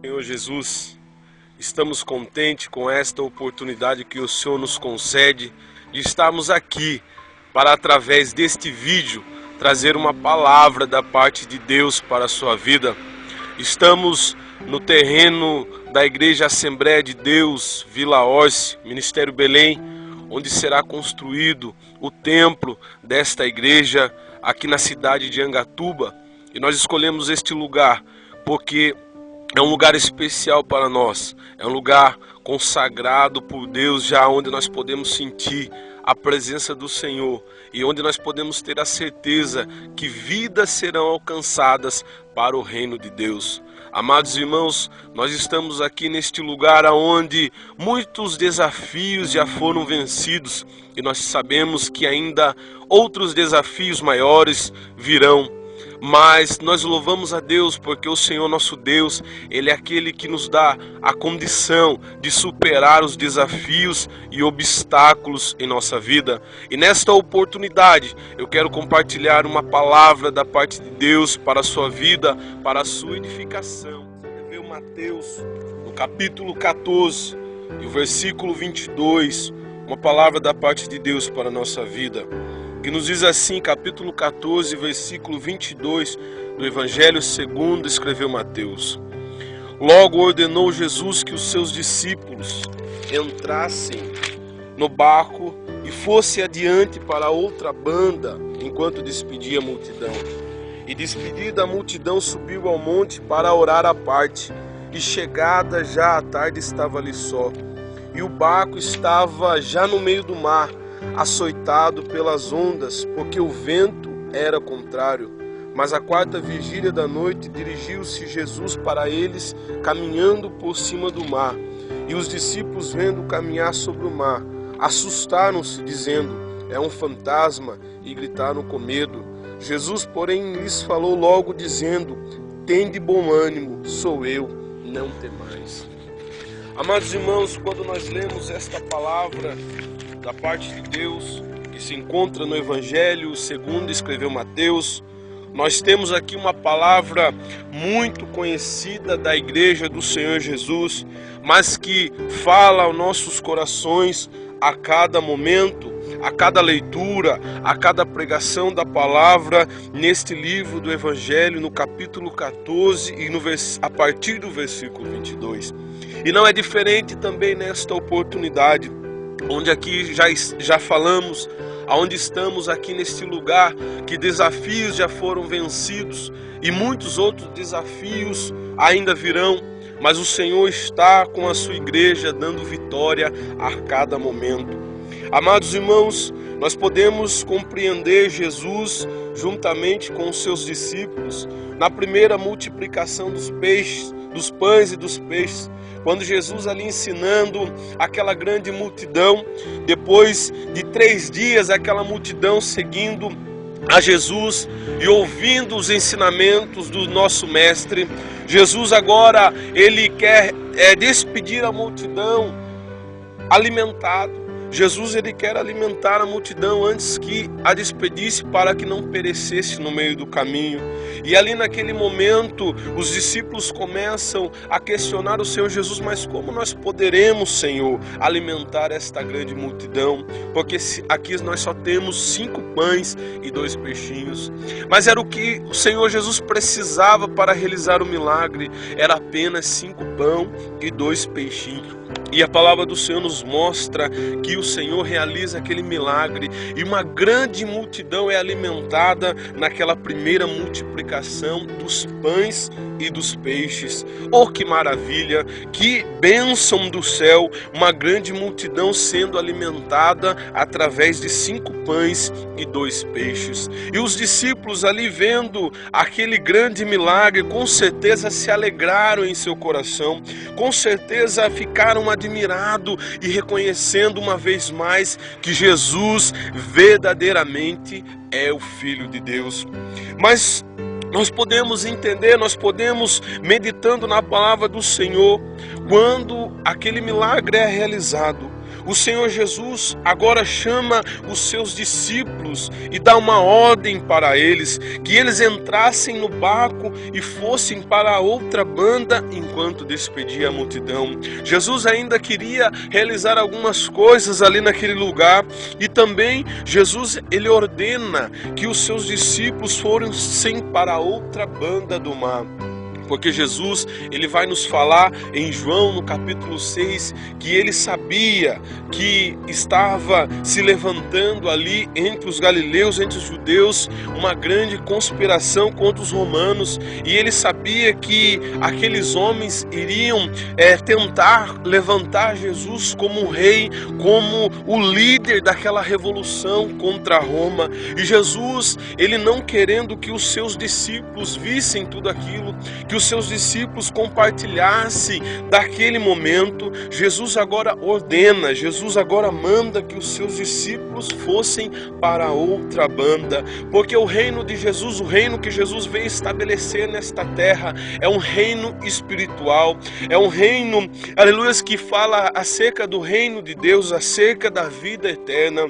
Senhor Jesus, estamos contentes com esta oportunidade que o Senhor nos concede de estarmos aqui para, através deste vídeo, trazer uma palavra da parte de Deus para a sua vida. Estamos no terreno da Igreja Assembleia de Deus, Vila Orce, Ministério Belém, onde será construído o templo desta igreja aqui na cidade de Angatuba. E nós escolhemos este lugar porque é um lugar especial para nós, é um lugar consagrado por Deus, já onde nós podemos sentir a presença do Senhor e onde nós podemos ter a certeza que vidas serão alcançadas para o reino de Deus. Amados irmãos, nós estamos aqui neste lugar onde muitos desafios já foram vencidos e nós sabemos que ainda outros desafios maiores virão. Mas nós louvamos a Deus porque o Senhor nosso Deus, Ele é aquele que nos dá a condição de superar os desafios e obstáculos em nossa vida. E nesta oportunidade eu quero compartilhar uma palavra da parte de Deus para a sua vida, para a sua edificação. Escreveu Mateus no capítulo 14 e o versículo 22, uma palavra da parte de Deus para a nossa vida, que nos diz assim, capítulo 14, versículo 22 do Evangelho segundo escreveu Mateus. Logo ordenou Jesus que os seus discípulos entrassem no barco e fosse adiante para outra banda, enquanto despedia a multidão. E despedida a multidão, subiu ao monte para orar à parte, e chegada já a tarde estava ali só. E o barco estava já no meio do mar, açoitado pelas ondas, porque o vento era contrário. Mas à quarta vigília da noite dirigiu-se Jesus para eles, caminhando por cima do mar. E os discípulos, vendo caminhar sobre o mar, assustaram-se, dizendo: é um fantasma, e gritaram com medo. Jesus, porém, lhes falou logo, dizendo: tende bom ânimo, sou eu, não temais. Amados irmãos, quando nós lemos esta palavra da parte de Deus, que se encontra no Evangelho segundo escreveu Mateus, nós temos aqui uma palavra muito conhecida da igreja do Senhor Jesus, mas que fala aos nossos corações a cada momento, a cada leitura, a cada pregação da palavra neste livro do Evangelho, no capítulo 14 e a partir do versículo 22. E não é diferente também nesta oportunidade, onde aqui já falamos, aonde estamos aqui neste lugar, que desafios já foram vencidos e muitos outros desafios ainda virão, mas o Senhor está com a sua igreja dando vitória a cada momento. Amados irmãos, nós podemos compreender Jesus juntamente com os seus discípulos na primeira multiplicação dos pães e dos peixes, quando Jesus ali ensinando aquela grande multidão, depois de 3 dias aquela multidão seguindo a Jesus e ouvindo os ensinamentos do nosso mestre, Jesus agora ele quer despedir a multidão alimentado. Jesus ele quer alimentar a multidão antes que a despedisse para que não perecesse no meio do caminho. E ali naquele momento os discípulos começam a questionar o Senhor Jesus: mas como nós poderemos, Senhor, alimentar esta grande multidão? Porque aqui nós só temos 5 pães e 2 peixinhos. Mas era o que o Senhor Jesus precisava para realizar o milagre, era apenas 5 pão e 2 peixinhos. E a palavra do Senhor nos mostra que o Senhor realiza aquele milagre e uma grande multidão é alimentada naquela primeira multiplicação dos pães e dos peixes. Oh, que maravilha, que bênção do céu, uma grande multidão sendo alimentada através de 5 pães e 2 peixes. E os discípulos ali vendo aquele grande milagre, com certeza se alegraram em seu coração, com certeza ficaram admirados e reconhecendo uma vez mais que Jesus verdadeiramente é o Filho de Deus. Mas nós podemos entender, nós podemos, meditando na palavra do Senhor, quando aquele milagre é realizado, o Senhor Jesus agora chama os seus discípulos e dá uma ordem para eles, que eles entrassem no barco e fossem para a outra banda enquanto despedia a multidão. Jesus ainda queria realizar algumas coisas ali naquele lugar, e também Jesus ele ordena que os seus discípulos fossem para a outra banda do mar. Porque Jesus, ele vai nos falar em João no capítulo 6, que ele sabia que estava se levantando ali entre os galileus, entre os judeus, uma grande conspiração contra os romanos, e ele sabia que aqueles homens iriam tentar levantar Jesus como um rei, como o líder daquela revolução contra Roma. E Jesus, ele não querendo que os seus discípulos vissem tudo aquilo, que os seus discípulos compartilhassem daquele momento, Jesus agora ordena, Jesus agora manda que os seus discípulos fossem para outra banda, porque o reino de Jesus, o reino que Jesus veio estabelecer nesta terra, é um reino espiritual, é um reino, aleluia, que fala acerca do reino de Deus, acerca da vida eterna.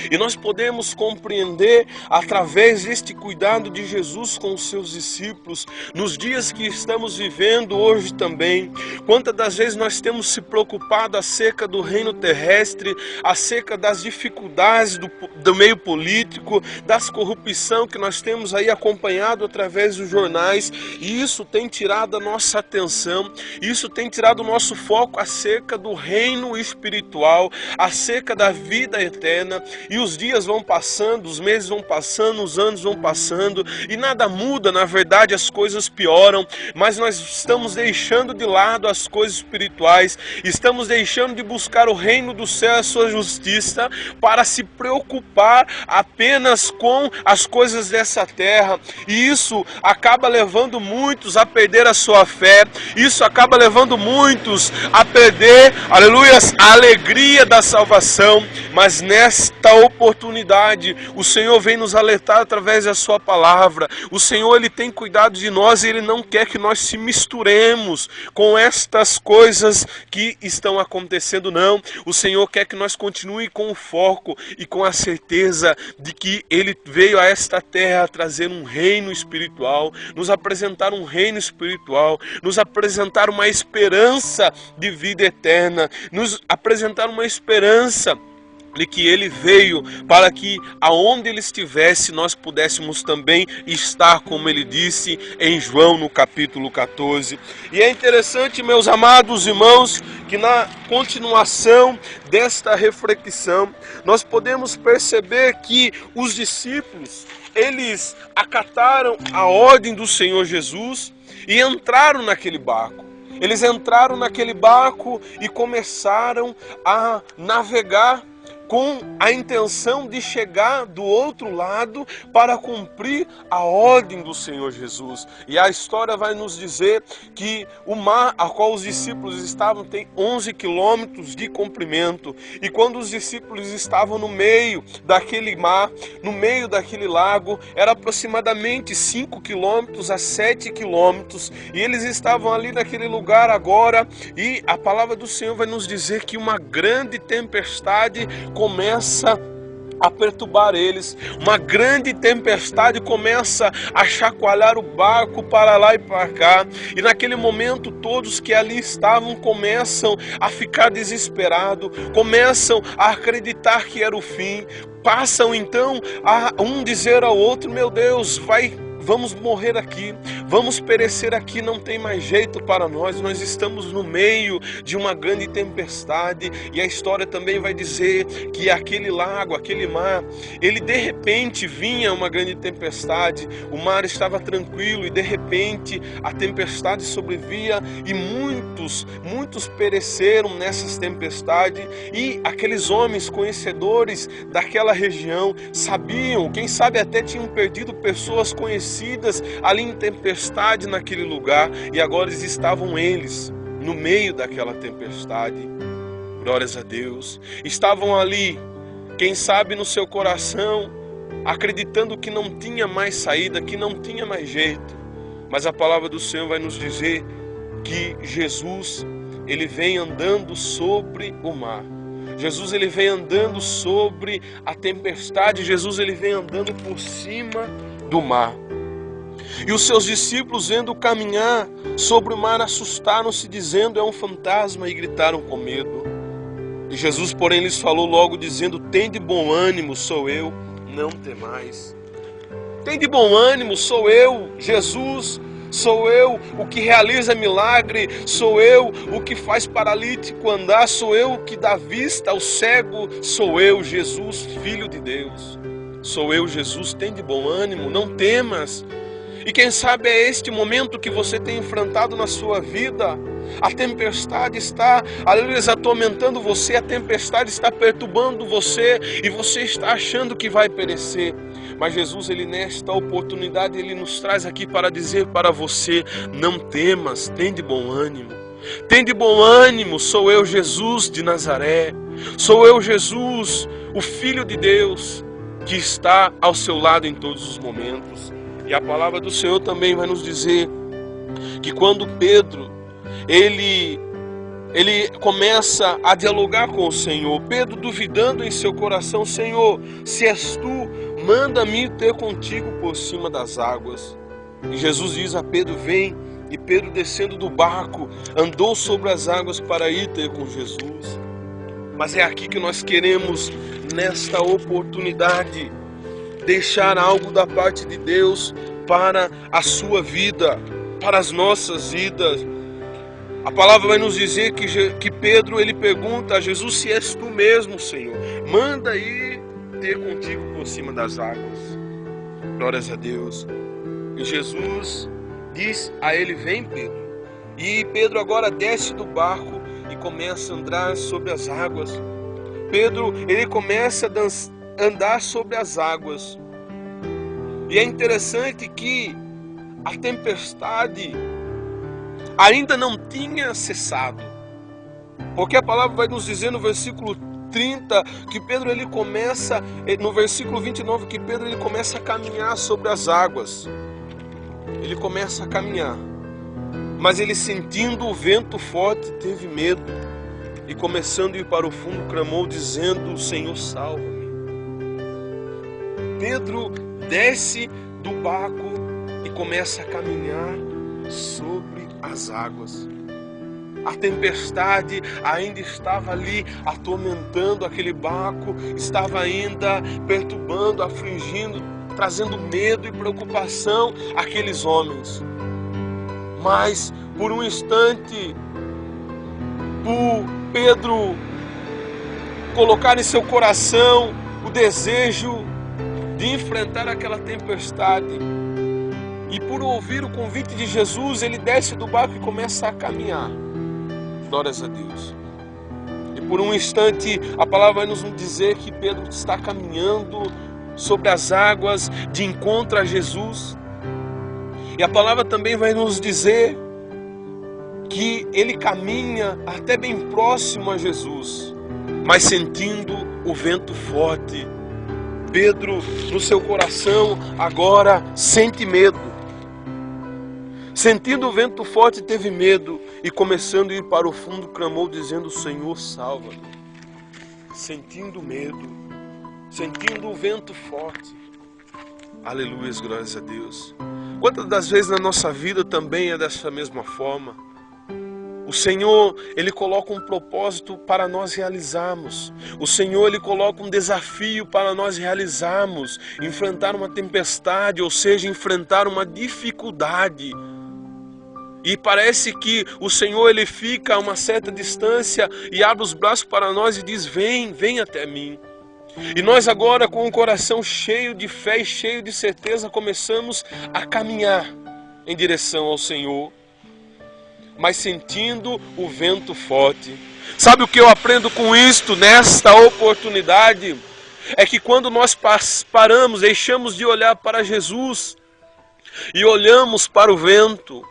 E nós podemos compreender através deste cuidado de Jesus com os seus discípulos, nos dias que estamos vivendo hoje também. Quantas das vezes nós temos se preocupado acerca do reino terrestre, acerca das dificuldades do meio político, das corrupção que nós temos aí acompanhado através dos jornais, e isso tem tirado a nossa atenção, isso tem tirado o nosso foco acerca do reino espiritual, acerca da vida eterna. E os dias vão passando, os meses vão passando, os anos vão passando, e nada muda, na verdade as coisas pioram, mas nós estamos deixando de lado as coisas espirituais, estamos deixando de buscar o reino do céu e a sua justiça, para se preocupar apenas com as coisas dessa terra, e isso acaba levando muitos a perder a sua fé, isso acaba levando muitos a perder, aleluia, a alegria da salvação. Mas nesta oportunidade, o Senhor vem nos alertar através da sua palavra. O Senhor, ele tem cuidado de nós, e ele não quer que nós se misturemos com estas coisas que estão acontecendo, não. O Senhor quer que nós continue com o foco e com a certeza de que ele veio a esta terra trazer um reino espiritual, nos apresentar um reino espiritual, nos apresentar uma esperança de vida eterna, nos apresentar uma esperança de que ele veio para que aonde ele estivesse nós pudéssemos também estar, como ele disse em João no capítulo 14. E é interessante, meus amados irmãos, que na continuação desta reflexão nós podemos perceber que os discípulos, eles acataram a ordem do Senhor Jesus e entraram naquele barco. Eles entraram naquele barco e começaram a navegar com a intenção de chegar do outro lado para cumprir a ordem do Senhor Jesus. E a história vai nos dizer que o mar a qual os discípulos estavam tem 11 quilômetros de comprimento. E quando os discípulos estavam no meio daquele mar, no meio daquele lago, era aproximadamente 5 quilômetros a 7 quilômetros. E eles estavam ali naquele lugar agora, e a palavra do Senhor vai nos dizer que uma grande tempestade começa a perturbar eles, uma grande tempestade começa a chacoalhar o barco para lá e para cá, e naquele momento todos que ali estavam começam a ficar desesperados, começam a acreditar que era o fim, passam então a um dizer ao outro: meu Deus, vamos morrer aqui, vamos perecer aqui, não tem mais jeito para nós, nós estamos no meio de uma grande tempestade. E a história também vai dizer que aquele lago, aquele mar, ele de repente vinha uma grande tempestade, o mar estava tranquilo e de repente a tempestade sobrevia e muitos pereceram nessas tempestades. E aqueles homens conhecedores daquela região sabiam, quem sabe até tinham perdido pessoas conhecidas ali em tempestade naquele lugar, e agora estavam eles no meio daquela tempestade. Glórias a Deus. Estavam ali, quem sabe no seu coração, acreditando que não tinha mais saída, que não tinha mais jeito. Mas a palavra do Senhor vai nos dizer que Jesus, ele vem andando sobre o mar. Jesus ele vem andando sobre a tempestade, Jesus ele vem andando por cima do mar. E os seus discípulos, vendo caminhar sobre o mar, assustaram-se, dizendo: é um fantasma, e gritaram com medo. E Jesus, porém, lhes falou logo, dizendo: tende bom ânimo, sou eu, não temais. Tende bom ânimo, sou eu, Jesus. Sou eu o que realiza milagre, sou eu o que faz paralítico andar, sou eu o que dá vista ao cego, sou eu, Jesus, Filho de Deus. Sou eu, Jesus, tem de bom ânimo, não temas. E quem sabe é este momento que você tem enfrentado na sua vida. A tempestade está, aleluia, atormentando você, a tempestade está perturbando você e você está achando que vai perecer. Mas Jesus, ele nesta oportunidade, ele nos traz aqui para dizer para você: não temas, tem de bom ânimo. Tem de bom ânimo, sou eu, Jesus de Nazaré. Sou eu, Jesus, o Filho de Deus, que está ao seu lado em todos os momentos. E a palavra do Senhor também vai nos dizer que quando Pedro, ele começa a dialogar com o Senhor, Pedro duvidando em seu coração: Senhor, se és tu, manda-me ter contigo por cima das águas. E Jesus diz a Pedro: vem. E Pedro, descendo do barco, andou sobre as águas para ir ter com Jesus. Mas é aqui que nós queremos, nesta oportunidade, deixar algo da parte de Deus para a sua vida, para as nossas vidas. A palavra vai nos dizer que Pedro, ele pergunta a Jesus: se és tu mesmo, Senhor, manda ir ter contigo por cima das águas. Glórias a Deus. E Jesus diz a ele: vem, Pedro. E Pedro agora desce do barco e começa a andar sobre as águas. Pedro, ele começa a andar sobre as águas. E é interessante que a tempestade ainda não tinha cessado. Porque a palavra vai nos dizer no versículo 30 que Pedro, ele começa, no versículo 29, que Pedro, ele começa a caminhar sobre as águas. Ele começa a caminhar. Mas ele, sentindo o vento forte, teve medo. E começando a ir para o fundo, clamou dizendo: Senhor, salva-me. Pedro desce do barco e começa a caminhar sobre as águas. A tempestade ainda estava ali atormentando aquele barco, estava ainda perturbando, afligindo, trazendo medo e preocupação àqueles homens. Mas por um instante, por Pedro colocar em seu coração o desejo de enfrentar aquela tempestade, e por ouvir o convite de Jesus, ele desce do barco e começa a caminhar. Glórias a Deus. E por um instante a palavra vai nos dizer que Pedro está caminhando sobre as águas de encontro a Jesus. E a palavra também vai nos dizer que ele caminha até bem próximo a Jesus, mas sentindo o vento forte. Pedro, no seu coração, agora sente medo. Sentindo o vento forte, teve medo e, começando a ir para o fundo, clamou dizendo: Senhor, salva-me. Sentindo medo, sentindo o vento forte. Aleluia, glórias a Deus. Quantas das vezes na nossa vida também é dessa mesma forma? O Senhor, ele coloca um propósito para nós realizarmos. O Senhor, ele coloca um desafio para nós realizarmos. Enfrentar uma tempestade, ou seja, enfrentar uma dificuldade. E parece que o Senhor, ele fica a uma certa distância e abre os braços para nós e diz: vem, vem até mim. E nós agora, com o coração cheio de fé e cheio de certeza, começamos a caminhar em direção ao Senhor, mas sentindo o vento forte. Sabe o que eu aprendo com isto, nesta oportunidade? É que quando nós paramos, deixamos de olhar para Jesus e olhamos para o vento,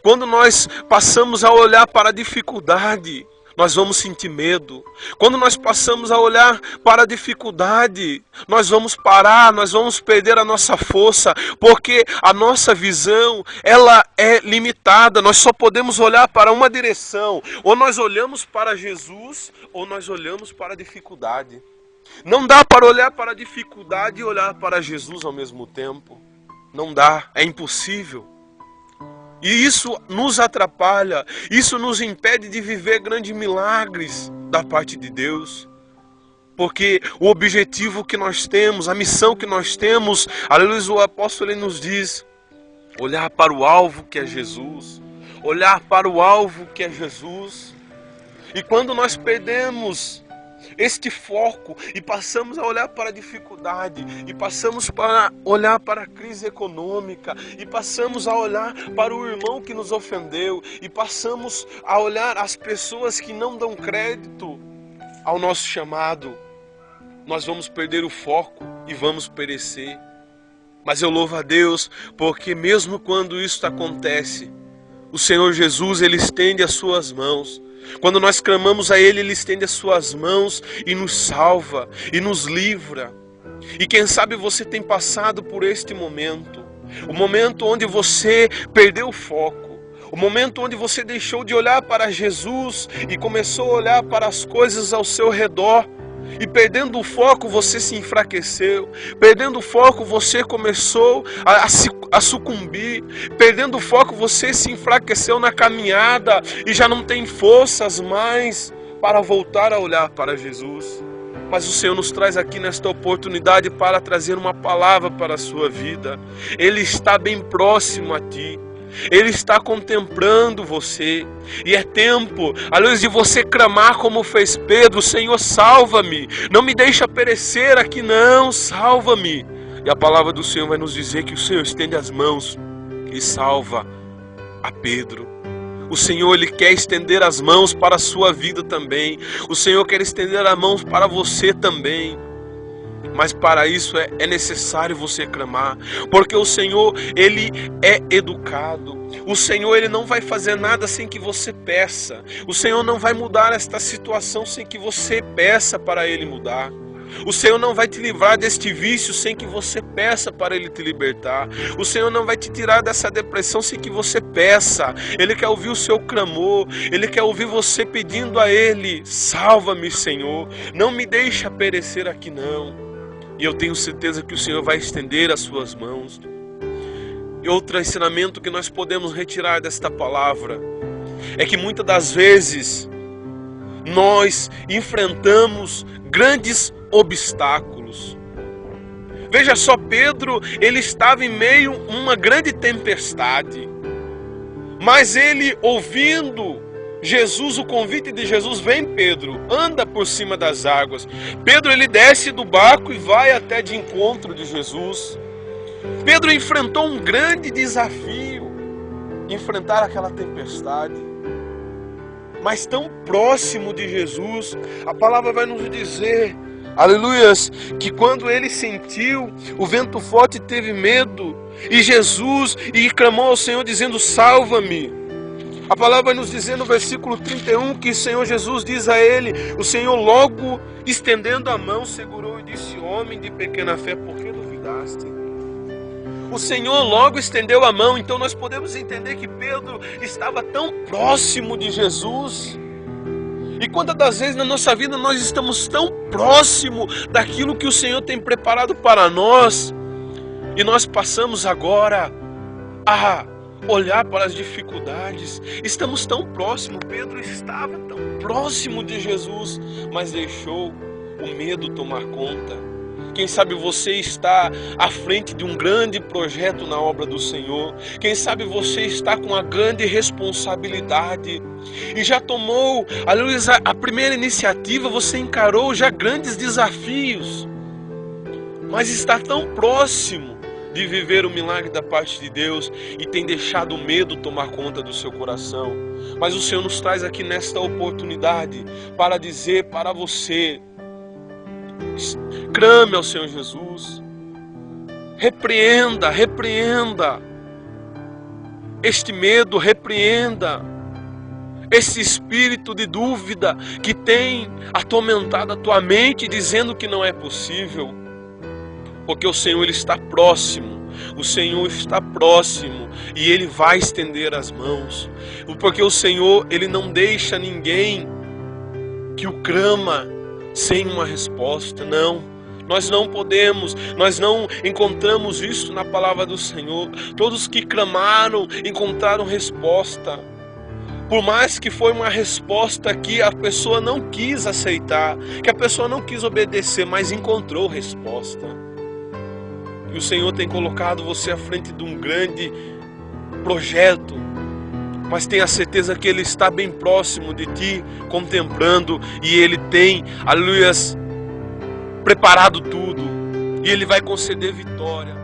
quando nós passamos a olhar para a dificuldade, nós vamos sentir medo. Quando nós passamos a olhar para a dificuldade, nós vamos parar, nós vamos perder a nossa força, porque a nossa visão, ela é limitada. Nós só podemos olhar para uma direção. Ou nós olhamos para Jesus, ou nós olhamos para a dificuldade. Não dá para olhar para a dificuldade e olhar para Jesus ao mesmo tempo. Não dá, é impossível. E isso nos atrapalha, isso nos impede de viver grandes milagres da parte de Deus. Porque o objetivo que nós temos, a missão que nós temos, aleluia, o apóstolo ele nos diz, olhar para o alvo que é Jesus, olhar para o alvo que é Jesus. E quando nós perdemos este foco e passamos a olhar para a dificuldade, e passamos a olhar para a crise econômica, e passamos a olhar para o irmão que nos ofendeu, e passamos a olhar as pessoas que não dão crédito ao nosso chamado, nós vamos perder o foco e vamos perecer. Mas eu louvo a Deus, porque mesmo quando isso acontece, o Senhor Jesus, Ele estende as suas mãos. Quando nós clamamos a Ele, Ele estende as suas mãos e nos salva e nos livra. E quem sabe você tem passado por este momento, o momento onde você perdeu o foco, o momento onde você deixou de olhar para Jesus e começou a olhar para as coisas ao seu redor. E perdendo o foco você se enfraqueceu, perdendo o foco você começou a sucumbir, perdendo o foco você se enfraqueceu na caminhada e já não tem forças mais para voltar a olhar para Jesus. Mas o Senhor nos traz aqui nesta oportunidade para trazer uma palavra para a sua vida. Ele está bem próximo a ti. Ele está contemplando você. E é tempo, à luz de você clamar como fez Pedro: Senhor, salva-me, não me deixa perecer aqui não, salva-me. E a palavra do Senhor vai nos dizer que o Senhor estende as mãos e salva a Pedro. O Senhor, Ele quer estender as mãos para a sua vida também. O Senhor quer estender as mãos para você também. Mas para isso é necessário você clamar, porque o Senhor, Ele é educado. O Senhor, Ele não vai fazer nada sem que você peça. O Senhor não vai mudar esta situação sem que você peça para Ele mudar. O Senhor não vai te livrar deste vício sem que você peça para Ele te libertar. O Senhor não vai te tirar dessa depressão sem que você peça. Ele quer ouvir o seu clamor. Ele quer ouvir você pedindo a Ele: salva-me, Senhor, não me deixa perecer aqui não. E eu tenho certeza que o Senhor vai estender as suas mãos. E outro ensinamento que nós podemos retirar desta palavra é que muitas das vezes nós enfrentamos grandes obstáculos. Veja só, Pedro, ele estava em meio a uma grande tempestade, mas ele, ouvindo Jesus, o convite de Jesus: vem Pedro, anda por cima das águas. Pedro, ele desce do barco e vai até de encontro de Jesus. Pedro enfrentou um grande desafio, enfrentar aquela tempestade, mas tão próximo de Jesus. A palavra vai nos dizer, aleluias, que quando ele sentiu o vento forte, teve medo, e Jesus clamou ao Senhor dizendo: salva-me. A palavra vai nos dizer no versículo 31 que o Senhor Jesus diz a ele, o Senhor logo estendendo a mão segurou e disse: homem de pequena fé, por que duvidaste? O Senhor logo estendeu a mão. Então nós podemos entender que Pedro estava tão próximo de Jesus. E quantas das vezes na nossa vida nós estamos tão próximo daquilo que o Senhor tem preparado para nós, e nós passamos agora a olhar para as dificuldades. Estamos tão próximos. Pedro estava tão próximo de Jesus, mas deixou o medo tomar conta. Quem sabe você está à frente de um grande projeto na obra do Senhor. Quem sabe você está com uma grande responsabilidade e já tomou a primeira iniciativa, você encarou já grandes desafios, mas está tão próximo de viver o milagre da parte de Deus e tem deixado o medo tomar conta do seu coração. Mas o Senhor nos traz aqui nesta oportunidade para dizer para você: clame ao Senhor Jesus, repreenda este medo, repreenda esse espírito de dúvida que tem atormentado a tua mente, dizendo que não é possível. Porque o Senhor, Ele está próximo. O Senhor está próximo e Ele vai estender as mãos. Porque o Senhor, Ele não deixa ninguém que o clama sem uma resposta. Não, nós não podemos, nós não encontramos isso na palavra do Senhor. Todos que clamaram encontraram resposta. Por mais que foi uma resposta que a pessoa não quis aceitar, que a pessoa não quis obedecer, mas encontrou resposta. E o Senhor tem colocado você à frente de um grande projeto, mas tenha certeza que Ele está bem próximo de ti, contemplando, e Ele tem, aleluias, preparado tudo, e Ele vai conceder vitória.